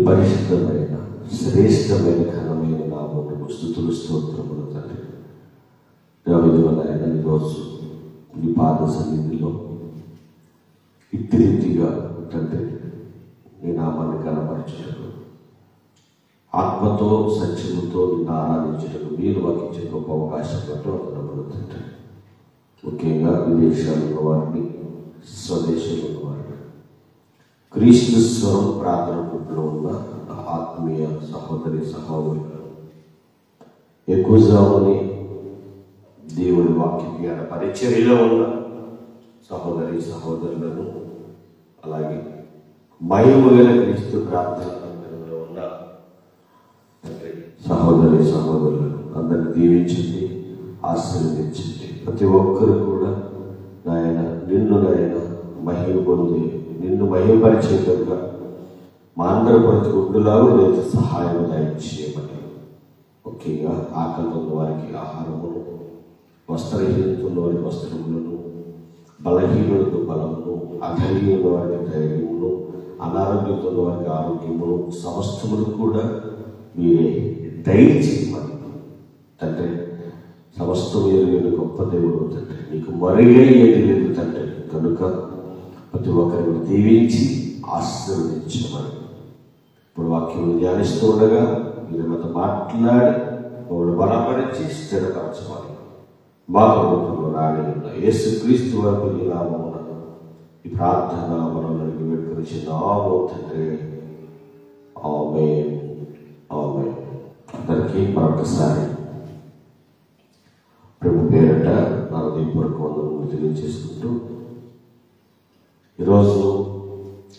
పరిశుద్ధమైన శ్రేష్టమైన ఘనమైన నామమునకు స్తుతులు స్తోత్రములు తండ్రి. దేవదేవుడైన ఈరోజు నీ పాద సన్నిధిలో ఇట్టి రీతిగా తండ్రి నీ నామాన్ని కనపరచుటకు, ఆత్మతో సత్యముతో నిన్ను ఆరాధించుటకు మీరు మాకు ఇచ్చిన గొప్ప అవకాశం బట్టి వందనములు తండ్రి. ముఖ్యంగా విదేశాల్లో వారిని, స్వదేశంలో వారిని, క్రీస్తు స్వరం ప్రార్థన గ్రూపులో ఉన్న ఆత్మీయ సహోదరి సహోదరులను, ఎక్కువని దేవుడి వాక్య జ్ఞాన పరిచర్యలో ఉన్న సహోదరి సహోదరులను, అలాగే మహిమగల క్రీస్తు ప్రార్థన మందిరంలో ఉన్న సహోదరి సహోదరులను అందరిని దీవించండి, ఆశీర్వదించండి. ప్రతి ఒక్కరు కూడా నాయన నిన్ను మహిమ పొంది నిన్ను మహిమపరిచేటట్టుగా మా అందరూ బ్రతుకుంటులాగా నేను సహాయం దయచేయమని, ముఖ్యంగా ఆకలి ఉన్న వారికి ఆహారమును, వస్త్రహీనత ఉన్న వారికి వస్త్రములను, బలహీనులకు బలమును, అధైర్యం ఉన్న వారికి ధైర్యమును, అనారోగ్యంతో ఉన్న వారికి ఆరోగ్యమును, సమస్తమును కూడా మీరే దయచేయమని తండ్రి. సమస్తము ఎరుగని గొప్ప దేవుడు తండ్రి, నీకు మరుగై ఏది లేదు తండ్రి. కనుక ప్రతి ఒక్కరిని దీవించి ఆశీర్వదించమని ఇప్పుడు వాక్యం ధ్యానిస్తూ ఉండగా మీరు మాతో మాట్లాడి మమ్మల్ని బలపరిచి స్థిరపరచమని మా ప్రభుత్వంలో రాని ఉన్న యేసుక్రీస్తు వరకు ఈ నామమున ఈ ప్రార్థన మనల్ని వేడుకొనిచున్నాము తండ్రి. ఆమేన్, ఆమేన్. అందరికీ మరొకసారి ప్రభు పేరట నా హృదయపూర్వక వందనములు తెలియజేసుకుంటూ, ఈరోజు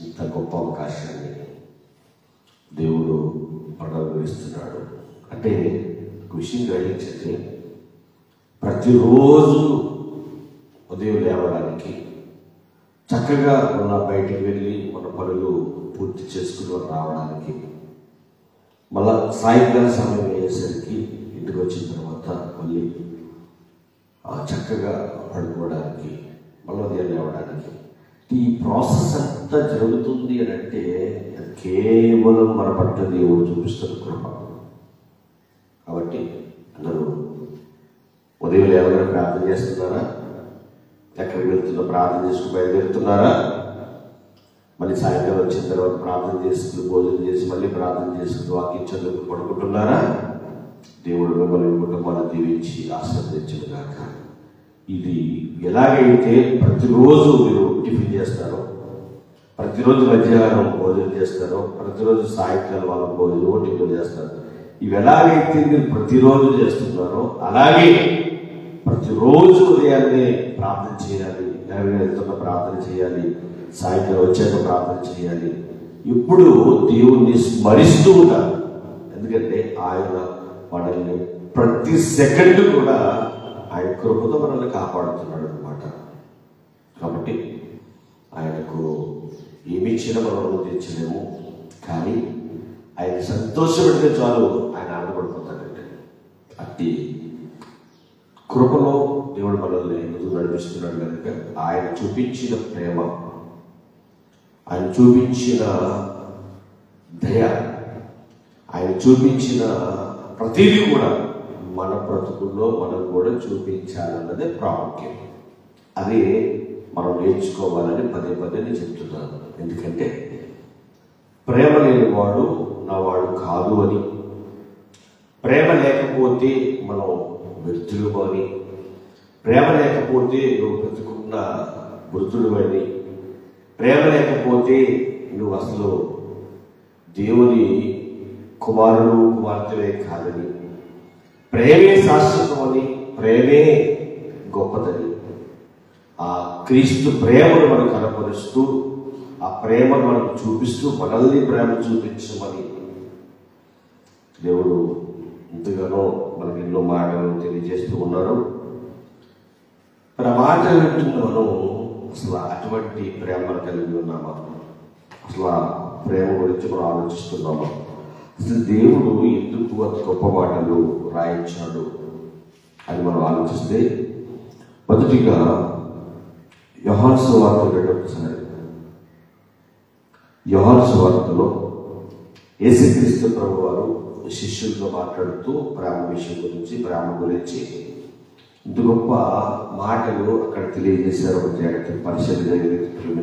ఇంత గొప్ప అవకాశాన్ని దేవుడు అనుగ్రహిస్తున్నాడు. అంటే విషయం గ్రహించండి, ప్రతిరోజు ఉదయం లేవడానికి చక్కగా మన బయటికి వెళ్ళి మన పనులు పూర్తి చేసుకుని రావడానికి, మళ్ళా సాయంకాల సమయం అయ్యేసరికి ఇంటికి వచ్చిన తర్వాత మళ్ళీ చక్కగా పడుకోవడానికి, మళ్ళీ ఉదయం లేవడానికి, ఈ ప్రాసెస్ అంతా జరుగుతుంది అని అంటే కేవలం మన పట్ల దేవుడు చూపిస్తున్న కృప. కాబట్టి అందరూ ఉదయం లేవగానే ప్రార్థన చేస్తున్నారా? ఎక్కడికి వెళ్తున్నా ప్రార్థన చేసుకుని బయలుదేరుతున్నారా? మళ్ళీ సాయంకాలం వచ్చిన తర్వాత ప్రార్థన చేసుకుని భోజనం చేసి మళ్ళీ ప్రార్థన చేసుకుని వాక్యం చదువుకు పడుకుంటున్నారా? దేవుడు మిమ్మల్ని కుటుంబాన్ని దీవించి ఆశీర్వదించును గాక. ఇది ఎలాగైతే ప్రతిరోజు మీరు టిఫిన్ చేస్తారో, ప్రతిరోజు మధ్యాహ్నం భోజనం చేస్తారో, ప్రతిరోజు సాయంకాలం వాళ్ళ భోజనం టిఫిన్ చేస్తారు, ఇవి ఎలాగైతే మీరు ప్రతిరోజు చేస్తున్నారో అలాగే ప్రతిరోజు ఉదయాన్నే ప్రార్థన చేయాలి, వెళ్తున్న ప్రార్థన చేయాలి, సాయంకాలం వచ్చాక ప్రార్థన చేయాలి. ఇప్పుడు దేవుణ్ణి స్మరిస్తూ ఉంటారు, ఎందుకంటే ఆయన మనల్ని ప్రతి సెకండ్ కూడా ఆయన కృపతో మనల్ని కాపాడుతున్నాడు అన్నమాట. కాబట్టి ఆయనకు ఏమి ఇచ్చినా మనం తెచ్చలేము, కానీ ఆయన సంతోషపెడితే చాలు ఆయన ఆనందపడిపోతాడంటే. అట్టి కృపలో దేవుడు మనల్ని ముందుకు నడిపిస్తున్నాడు కనుక ఆయన చూపించిన ప్రేమ, ఆయన చూపించిన దయ, ఆయన చూపించిన ప్రతిదీ కూడా మన బ్రతుకుల్లో మనం కూడా చూపించాలన్నదే ప్రాముఖ్యం. అదే మనం నేర్చుకోవాలని పదే పదే నేను చెప్తున్నాను. ఎందుకంటే ప్రేమ లేని వాడు నా వాడు కాదు అని, ప్రేమ లేకపోతే మనం వ్యర్థులు అని, ప్రేమ లేకపోతే నువ్వు బ్రతుకున్న వృద్ధుడు అని, ప్రేమ లేకపోతే నువ్వు అసలు దేవుని కుమారుడు కుమార్తెవే కాదని, ప్రేమే శాశ్వతం అని, ప్రేమే గొప్పదని, ఆ క్రీస్తు ప్రేమను మనకు కనపరుస్తూ, ఆ ప్రేమను మనకు చూపిస్తూ, మనల్ని ప్రేమ చూపించమని దేవుడు ఎంతగానో మనకి ఎన్నో మాటలు తెలియజేస్తూ ఉన్నారు. మరి ఆ మాటలు వింటున్నాను, అసలు అటువంటి ప్రేమను కలిగి ఉన్నామా? అసలు ఆ ప్రేమ గురించి మనం ఆలోచిస్తున్నామా? అసలు దేవుడు ఎందుకు అంత గొప్ప మాటలు రాయించాడు అని మనం ఆలోచిస్తే, మొదటిగా యోహాను సువార్త ఒకసారి. యోహాను సువార్తలో యేసుక్రీస్తు ప్రభు వారు శిష్యులతో మాట్లాడుతూ ప్రేమ విషయం గురించి, ప్రేమ గురించి ఇంత గొప్ప మాటలు అక్కడ తెలియజేశారు. ఒక జాగ్రత్త పరిశీలన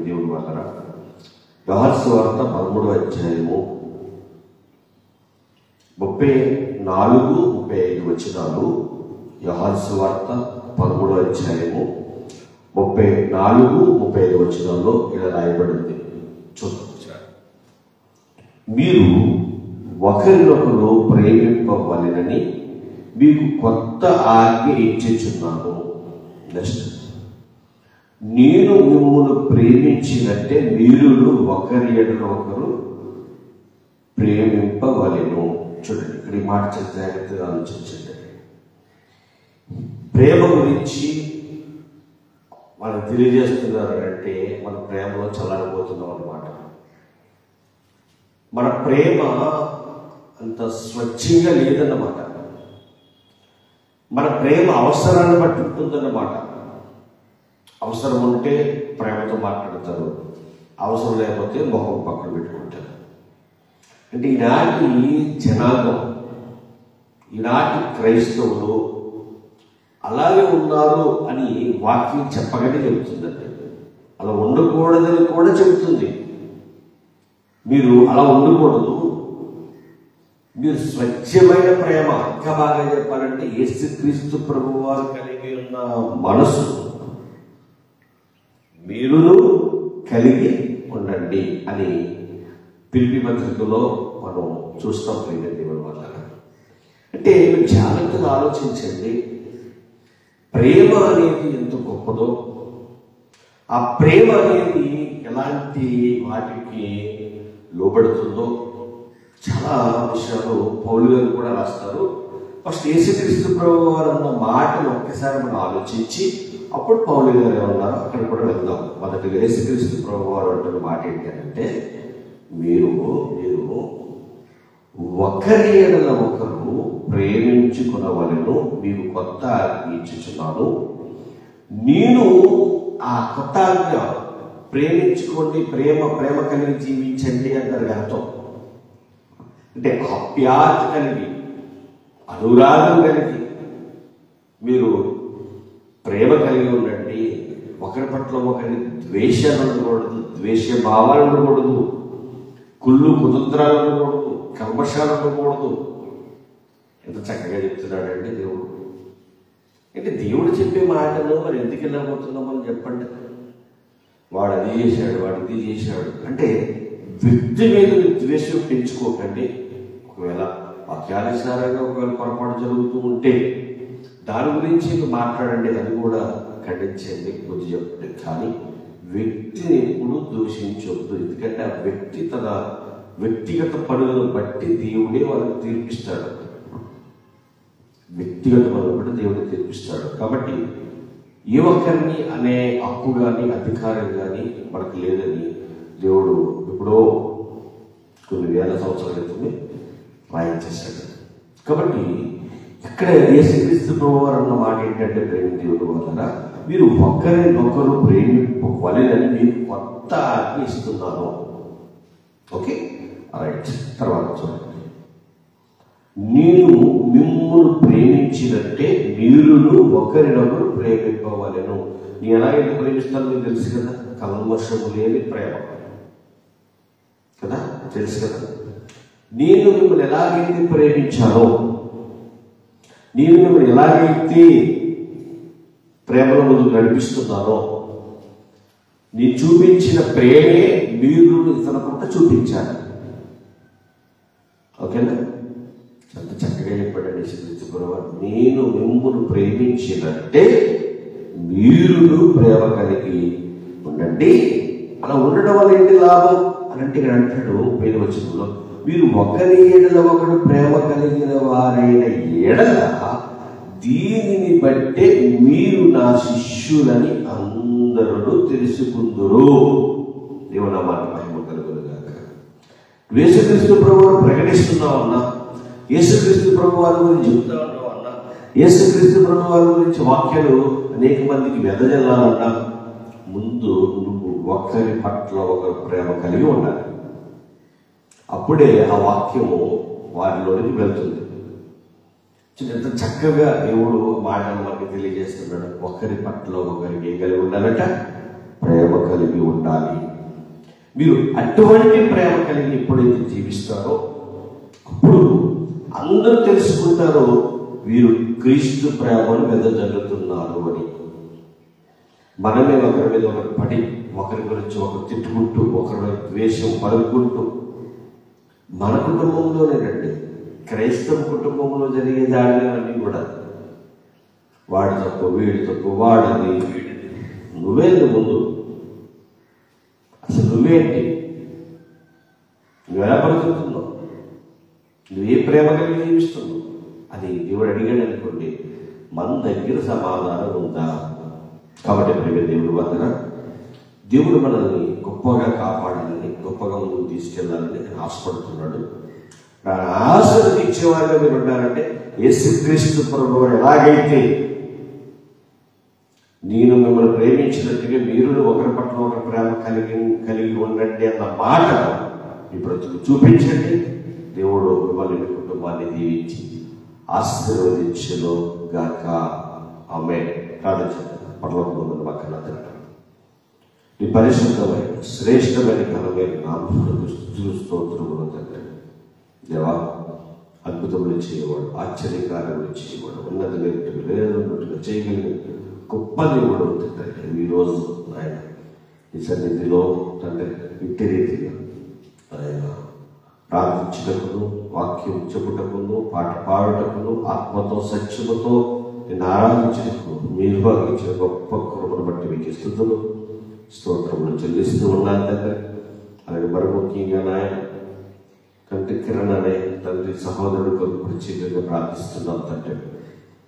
దేవుని వల్ల యోహాను సువార్త 13వ అధ్యాయము 34, 35 వచనాలు. యోహాను సువార్త 13వ అధ్యాయము 34, 35 వచనాల్లో ఇలా రాయబడింది. చూద్దాం. మీరు ఒకరినొకరు ప్రేమింపవలెనని మీకు కొత్త ఆజ్ఞ ఇచ్చుచున్నాను. నెక్స్ట్, నేను మిమ్మల్ని ప్రేమించినట్టే మీరును ఒకరి ఎడల ఒకరు ప్రేమింపవలెను. చూడండి, ఇక్కడ ఈ మాట చాలా జాగ్రత్తగా ఆలోచించండి. ప్రేమ గురించి మనం తెలియజేస్తున్నారు అంటే మన ప్రేమలో చల్లారిపోతున్నాం అన్నమాట. మన ప్రేమ అంత స్వచ్ఛంగా లేదన్నమాట. మన ప్రేమ అవసరాన్ని బట్టి ఉంటుందన్నమాట. అవసరం ఉంటే ప్రేమతో మాట్లాడతారు, అవసరం లేకపోతే మొహం పక్కన పెట్టుకుంటారు. అంటే ఈనాటి జనాంగం, ఈనాటి క్రైస్తవులు అలాగే ఉన్నారు అని వాక్యం చెప్పగానే చెబుతుందండి. అలా ఉండకూడదని కూడా చెబుతుంది. మీరు అలా ఉండకూడదు. మీరు స్వచ్ఛమైన ప్రేమ, ఇంకా బాగా చెప్పాలంటే యేసుక్రీస్తు ప్రభువు వారు కలిగి ఉన్న మనసు మీరును కలిగి ఉండండి అని పిలిపి పత్రికలో మనం చూస్తాం. దేవుని వల్ల అంటే మీరు జాగ్రత్తగా ఆలోచించండి. ప్రేమ అనేది ఎంత గొప్పదో, ఆ ప్రేమ అనేది ఎలాంటి వాటికి లోబడుతుందో చాలా విషయాలు పౌలు గారు కూడా రాస్తారు. ఫస్ట్ యేసుక్రీస్తు ప్రభువు వారు అన్న మాటలు ఒక్కసారి మనం ఆలోచించి అప్పుడు పౌలు గారు ఏమన్నారు అక్కడ కూడా వెళ్దాం. మొదటిగా యేసుక్రీస్తు ప్రభువు వారు అంటున్న మాట ఏంటంటే, మీరు ఒకరి ఎడల ఒకరు ప్రేమించుకునవలెను మీకు కొత్త ఆజ్ఞ ఇచ్చుచున్నాను. నేను ఆ కొత్త ఆజ్ఞ ప్రేమించుకోండి, ప్రేమ కలిగి జీవించండి అంటారు అర్థం. అంటే ఆప్యాయత కలిగి, అనురాగం కలిగి మీరు ప్రేమ కలిగి ఉండండి. ఒకరి పట్ల ఒకరి ద్వేషాలు ఉండకూడదు, ద్వేష భావాలు ఉండకూడదు, కుళ్ళు కుతంత్రాలు ఉండకూడదు, కల్మషాలు ఉండకూడదు. ఎంత చక్కగా చెప్తున్నాడండి దేవుడు. అంటే దేవుడు చెప్పే మాటలు మరి ఎందుకు వెళ్ళబోతున్నామని చెప్పండి. వాడు అది చేశాడు, వాడు ఇది చేశాడు అంటే వ్యక్తి మీద ద్వేషం పెంచుకోకండి. ఒకవేళ వాక్యానుసారంగా ఒకవేళ పొరపాటు జరుగుతూ ఉంటే దాని గురించి మాట్లాడండి, అది కూడా ఖండించండి, బుద్ధి చెప్పండి. కానీ వ్యక్తిని ఎప్పుడు దూషించవద్దు. ఎందుకంటే ఆ వ్యక్తి తన వ్యక్తిగత పనులను బట్టి దేవుడే వాళ్ళకి తీర్పిస్తాడు. వ్యక్తిగత పనులను బట్టి దేవుడిని తీర్పిస్తాడు. కాబట్టి ఏ ఒక్కరిని అనే హక్కు కానీ అధికారం కానీ మనకు లేదని దేవుడు ఎప్పుడో కొన్ని వేల సంవత్సరాల క్రితమే రాయించేశాడు. కాబట్టి ఇక్కడ యేసుక్రీస్తు ప్రభువారు అన్న మాట ఏంటంటే, ప్రేమ దేవుడు వలన మీరు ఒకరినొకరు ప్రేమింపవలెనని మీకు కొత్త ఆజ్ఞ ఇస్తున్నాను. Okay, right. తర్వాత చూడండి, నేను మిమ్మును ప్రేమించినట్టే మీరును ఒకరినొకరు ప్రేమింపవలెను. నేను ఎలాగైతే ప్రేమిస్తాను మీకు తెలుసు కదా, కల్మషము లేని ప్రేమ కదా, తెలుసు కదా. నేను మిమ్మల్ని ఎలాగైతే ప్రేమించానో, నేను మిమ్మల్ని ఎలాగైతే ప్రేమలో ముందుకు నడిపిస్తున్నానో, నేను చూపించిన ప్రేమే మీరు ఇతర పట్ల చూపించాలి. ఓకేనా? అంత చక్కగా చెప్పాడండి యేసుక్రీస్తు ప్రభువారు. నేను మిమ్మును ప్రేమించినట్టే మీరును ప్రేమ కలిగి ఉండండి. అలా ఉండడం వల్ల ఏంటి లాభం అని అంటే ఇక్కడ అంటాడు 5వ వచనంలో, మీరు ఒకరి ఎడల ఒకడు ప్రేమ కలిగిన వారైన ఎడల దీనిని బట్టే మీరు నా శిష్యులని అందరూ తెలుసుకుందురు. దేవుని నామానికి మహిమ కలుగునుగాక. యేసుక్రీస్తు ప్రభువును ప్రకటిస్తున్నామన్నా, యేసుక్రీస్తు ప్రభువారి గురించి చెప్తా ఉన్నామన్నా, యేసుక్రీస్తు ప్రభువారి గురించి వాక్యాలు అనేక మందికి వెదజల్లాలన్నా ముందు నువ్వు ఒకరి పట్ల ఒకరు ప్రేమ కలిగి ఉండాలి. అప్పుడే ఆ వాక్యము వారిలోనికి వెళ్తుంది. ఎంత చక్కగా దేవుడు మాటలు మనకి తెలియజేస్తున్నాడు. ఒకరి పట్ల ఒకరికి ఏం కలిగి ఉండాలట? ప్రేమ కలిగి ఉండాలి. మీరు అటువంటి ప్రేమ కలిగి ఎప్పుడైతే జీవిస్తారో అప్పుడు అందరూ తెలుసుకుంటారో వీరు క్రీస్తు ప్రేమను వెదజల్లుతున్నారు అని. మనమే ఒకరి మీద ఒకరు పడి, ఒకరి గురించి ఒకరు తిట్టుకుంటూ, ఒకరి ద్వేషం పలుకుంటూ, మన కుటుంబంలోనేనండి, క్రైస్తవ కుటుంబంలో జరిగే దాడులన్నీ కూడా వాడి తప్పు, వీడి తప్పు, వాడిది వీడిది. నువ్వేందు ముందు? అసలు నువ్వేంటి? నువ్వు ఎలా బ్రతుకుతున్నావు? నువ్వు ఏ ప్రేమ కలిగి జీవిస్తున్నావు అని దేవుడు అడిగాడు అనుకోండి, మన దగ్గర సమాధానం ఉందా? కాబట్టి ప్రేమ దేవుడు వద్దన దేవుడు మనల్ని గొప్పగా కాపాడాలని, గొప్పగా ముందుకు తీసుకెళ్లాలని ఆశపడుతున్నాడు. ఆశలు తీర్చేవారుగా మీరు ఉన్నారంటే యేసుక్రీస్తు ప్రభువు ఎలాగైతే నేను మిమ్మల్ని ప్రేమించినట్టుగా మీరు ఒకరి పట్ల ఒకరి ప్రేమ కలిగి ఉండండి అన్న మాట ఇప్పుడు చూపించండి. దేవుడు మిమ్మల్ని మీ కుటుంబాన్ని దీవించి ఆశీర్వదించును గాక. ఆమేన్. ప్రార్థించండి. పరలోకమందున్న మా కన్న తండ్రి, నీ పరిశుద్ధమైన శ్రేష్టమైన ఘనమైన నామమునకు స్తోత్రములు తండ్రి. దేవా, అద్భుతములు చేయవాడు, ఆశ్చర్యకార్యములు చేయవాడు, ఉన్నది లేనట్టుగా చేయగలిగిన గొప్ప దేవుడు తండ్రి. ఈరోజు ఆయన ఈ సన్నిధిలో తండ్రి ఇట్టి రీతిగా ఆయన ప్రార్థించుటకును, వాక్యం చెప్పుటకును, పాట పాడుటకును, ఆత్మతో సత్యముతో నిన్ను ఆరాధించుటకు మీరు భావించిన గొప్ప కృపను బట్టి మీకు స్తుతులు స్తోత్రములు చెల్లిస్తూ ఉన్నాను తండ్రి. అలాగే మరి ముఖ్యంగా నాయన తండ్రి కిరణ్ అనే తండ్రి సహోదరుడు కొరకు ప్రత్యేకంగా ప్రార్థిస్తున్నాం తండ్రి.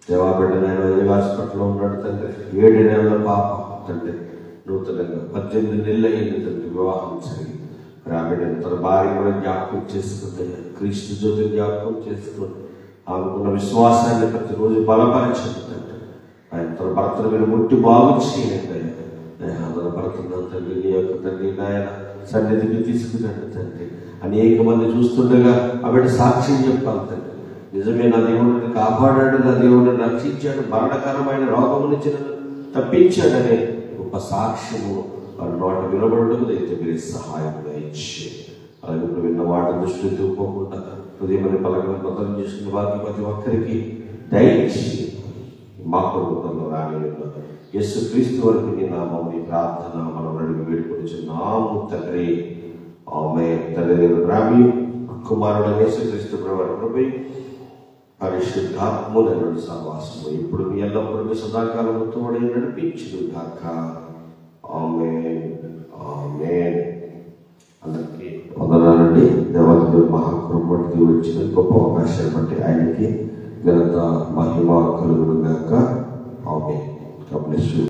దేవాబిడ్డ నాయన హాస్పిటల్లో ఉన్నాడు తండ్రి. 7 నెలల పాప తండ్రి, నూతనంగా 18 నెలలు అయింది తండ్రి వివాహం జరిగి. రాబిడ్డను తన భార్య కూడా జ్ఞాపకం చేసుకుంటే, క్రీస్తు జ్యోతి జ్ఞాపకం చేసుకుని ఆమెకున్న విశ్వాసాన్ని ప్రతిరోజు బలపరచండి తండ్రి. ఆయన తన భర్తను మీరు ముట్టి బాగు చేయండి. తన భర్తను తండ్రి నీ యొక్క తండ్రి నాయన సన్నిధికి తీసుకురండి తండ్రి. అనేక మంది చూస్తుండగా ఆవిడ సాక్ష్యం చెప్పాలి తండ్రి. నిజమే, నా దేవుడిని కాపాడాడు, నా దేవుడిని రక్షించాడు, మరణకరమైన రోగం నుంచి తప్పించాడనే గొప్ప సాక్ష్యము వారి నోట వినబడటం అయితే మీరు సహాయంగా ఇచ్చి, అలాగే ఇప్పుడు విన్న వాటి దృష్టి తూపోకుండా హృదయమని పలకలను బద్దలు చేసుకున్న వారికి ప్రతి ఒక్కరికి దయచి మా ప్రభుత్వంలో రాని యేసుక్రీస్తు వరకు నీ నామం, నీ ప్రార్థన మనం అడిగి వేడుకొనిచున్నాము తండ్రి. ఆమేన్. తండ్రి రామి కుమారుడు యేసుక్రీస్తు ప్రభువు కృపై పరిశుద్ధాత్మను సహవాసము ఇప్పుడు మీ ఎల్లప్పుడూ సదాకాలం తోడై నడిపించును గాక. ఆమేన్. ఆమేన్. అందరికీ వందనాలండి. దేవాది మహాకృపకి వచ్చిన గొప్ప అవకాశాన్ని బట్టి ఆయనకి ఘనత మహిమ కలుగును గాక. ఆమేన్.